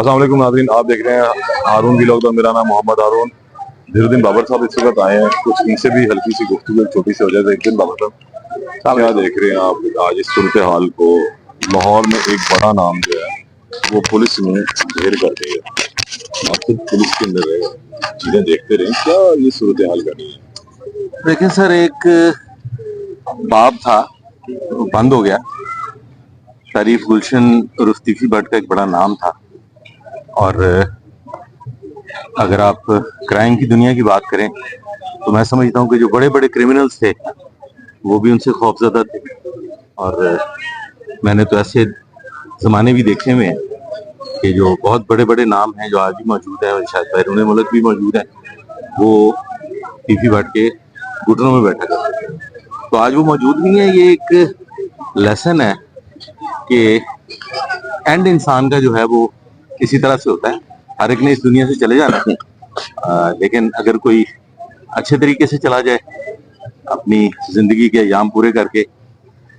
السلام علیکم ناظرین، آپ دیکھ رہے ہیں ہارون ولاگ اور میرا نام محمد ہارون۔ دن بابر صاحب اس وقت آئے ہیں، کچھ ان سے بھی ہلکی سی گفتگو چھوٹی سی ہو جائے۔ دن بابر صاحب کیا دیکھ رہے ہیں آپ آج اس صورتحال کو؟ لاہور میں ایک بڑا نام جو ہے وہ پولیس نے ڈھیر کر دی ہے۔ آپ خود پولیس کے اندر رہے، چیزیں دیکھتے رہے، کیا یہ صورتحال کرنی ہے؟ دیکھیں سر، ایک باب تھا بند ہو گیا۔ شریف گلشن رفتیفی بٹ کا ایک بڑا نام تھا، اور اگر آپ کرائم کی دنیا کی بات کریں تو میں سمجھتا ہوں کہ جو بڑے بڑے کرمنلز تھے وہ بھی ان سے خوفزدہ تھے، اور میں نے تو ایسے زمانے بھی دیکھے ہوئے ہیں کہ جو بہت بڑے بڑے نام ہیں جو آج بھی موجود ہیں اور شاید بیرون ملک بھی موجود ہیں، وہ فیفی بٹ کے گھٹنوں میں بیٹھا کرتے تھے۔ تو آج وہ موجود نہیں ہے۔ یہ ایک لیسن ہے کہ اینڈ انسان کا جو ہے وہ اسی طرح سے ہوتا ہے۔ ہر ایک نے اس دنیا سے چلے جانا ہے، لیکن اگر کوئی اچھے طریقے سے چلا جائے اپنی زندگی کے ایام پورے کر کے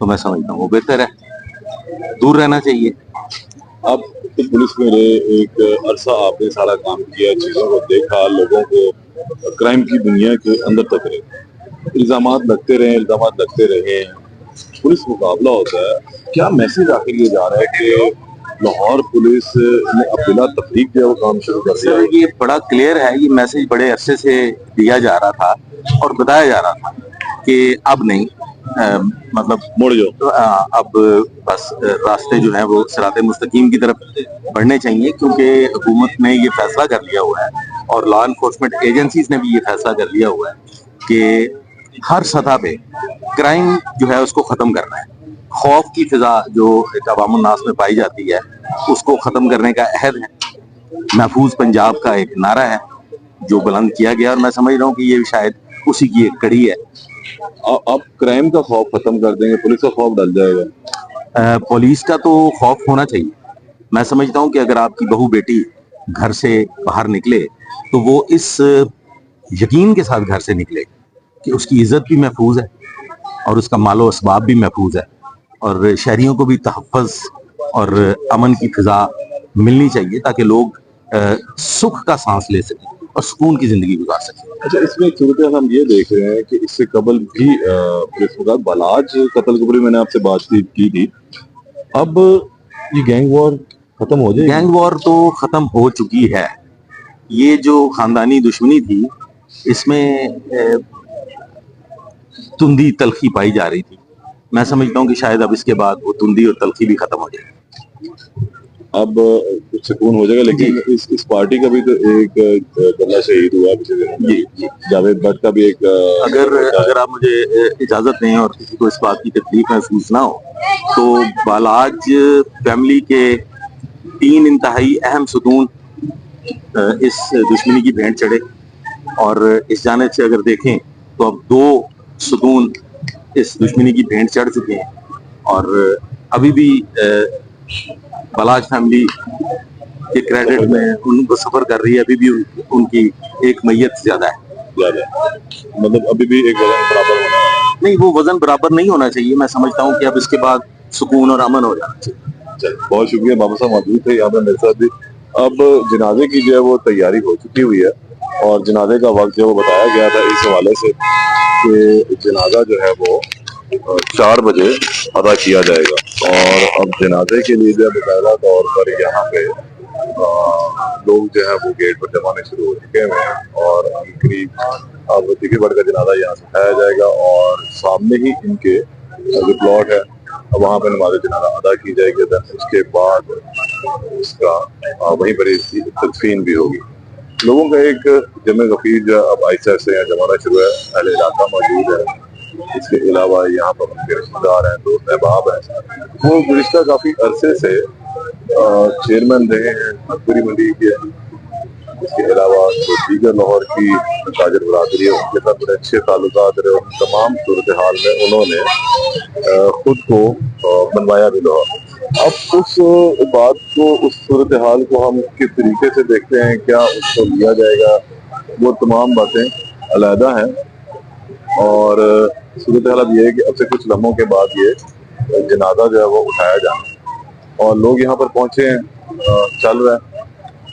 تو میں سمجھتا ہوں وہ بہتر ہے، دور رہنا چاہیے۔ اب تو پولیس میں رہے ایک عرصہ، آپ نے سارا کام کیا، چیزوں کو دیکھا، لوگوں کو کرائم کی دنیا کے اندر تک رہے، الزامات لگتے رہے، پولیس مقابلہ ہوتا ہے۔ کیا میسج آخر یہ جا رہا ہے کہ لاہور پولیس نے اب بلا تفریق جو ہے وہ کام شروع کر دیا؟ سر یہ بڑا کلیئر ہے، یہ میسج بڑے عرصے سے دیا جا رہا تھا اور بتایا جا رہا تھا کہ اب نہیں، مطلب مڑ جو اب بس راستے جو ہیں وہ صراط مستقیم کی طرف بڑھنے چاہیے، کیونکہ حکومت نے یہ فیصلہ کر لیا ہوا ہے اور لا انفورسمنٹ ایجنسیز نے بھی یہ فیصلہ کر لیا ہوا ہے کہ ہر سطح پہ کرائم جو ہے اس کو ختم کرنا ہے۔ خوف کی فضا جو ایک عوام الناس میں پائی جاتی ہے اس کو ختم کرنے کا عہد ہے۔ محفوظ پنجاب کا ایک نعرہ ہے جو بلند کیا گیا، اور میں سمجھ رہا ہوں کہ یہ شاید اسی کی ایک کڑی ہے۔ آپ کرائم کا خوف ختم کر دیں گے، پولیس کا خوف ڈل جائے گا؟ پولیس کا تو خوف ہونا چاہیے۔ میں سمجھتا ہوں کہ اگر آپ کی بہو بیٹی گھر سے باہر نکلے تو وہ اس یقین کے ساتھ گھر سے نکلے کہ اس کی عزت بھی محفوظ ہے اور اس کا مال و اسباب بھی محفوظ ہے، اور شہریوں کو بھی تحفظ اور امن کی فضا ملنی چاہیے تاکہ لوگ سکھ کا سانس لے سکیں اور سکون کی زندگی گزار سکیں۔ اچھا، اس میں صورتحال ہم یہ دیکھ رہے ہیں کہ اس سے قبل بھی بالاج قتل کو میں نے آپ سے بات کی تھی، اب یہ گینگ وار ختم ہو جائے گی؟ گینگ وار تو ختم ہو چکی ہے۔ یہ جو خاندانی دشمنی تھی اس میں تندی تلخی پائی جا رہی تھی، میں سمجھتا ہوں کہ شاید اب اس کے بعد وہ تندی اور تلخی بھی ختم ہو جائے گی، اب کچھ سکون ہو جائے گا۔ لیکن اس پارٹی کا بھی تو ایک بندہ شہید ہوا پچھلے دنوں میں، جاوید بٹ کا بھی ایک۔ اگر آپ مجھے اجازت دیں اور کسی کو اس بات کی تکلیف محسوس نہ ہو تو بالاج فیملی کے 3 انتہائی اہم ستون اس دشمنی کی بھینٹ چڑھے، اور اس جانب سے اگر دیکھیں تو اب 2 ستون اس دشمنی کی بھینٹ چڑھ چکے ہیں، اور ابھی بھی بالاج فیملی کے کریڈٹ میں ان کو سفر کر رہی ہے، ابھی بھی ان کی ایک میت زیادہ ہے۔ مطلب ابھی بھی ایک وزن برابر ہونا ہے؟ نہیں، وہ وزن برابر نہیں ہونا چاہیے۔ میں سمجھتا ہوں کہ اب اس کے بعد سکون اور امن ہو جانا چاہیے۔ بہت شکریہ، بابا صاحب موجود تھے یہاں پہ میرے ساتھ بھی۔ اب جنازے کی جو ہے وہ تیاری ہو چکی ہوئی ہے، اور جنازے کا وقت جو بتایا گیا تھا اس حوالے سے کہ جنازہ جو ہے وہ 4 بجے ادا کیا جائے گا، اور اب جنازے کے لیے جو ہے باقاعدہ طور پر یہاں پہ لوگ جو ہے وہ گیٹ پر جمع ہونے شروع ہو چکے ہیں، اور قریب اب فیفی بٹ کا جنازہ یہاں سے اٹھایا جائے گا، اور سامنے ہی ان کے جو پلاٹ ہے وہاں پہ نماز جنازہ ادا کی جائے گی۔ اس کے بعد اس کا وہیں پر اس کی تدفین بھی ہوگی۔ لوگوں کا ایک جمع غفیر جو اب آہستہ آہستہ یہاں جمع ہونا شروع ہے، اہل علاقہ موجود ہے، اس کے علاوہ یہاں پر ان کے رشتہ دار ہیں، دوست احباب ہیں۔ وہ گزشتہ کافی عرصے سے چیئرمین رہے ہیں مقبری منڈی کے، اس کے علاوہ جو دیگر لاہور کی تاجر برادری ہے ان کے ساتھ بڑے اچھے تعلقات رہے۔ ان تمام صورتحال میں انہوں نے خود کو بنوایا بھی لاہور۔ اب اس بات کو، اس صورتحال کو ہم کس طریقے سے دیکھتے ہیں، کیا اس کو لیا جائے گا، وہ تمام باتیں علیحدہ ہیں، اور صورتحال اب یہ ہے کہ اب سے کچھ لمحوں کے بعد یہ جنازہ جو ہے وہ اٹھایا جانا، اور لوگ یہاں پر پہنچے ہیں، چل رہا ہے۔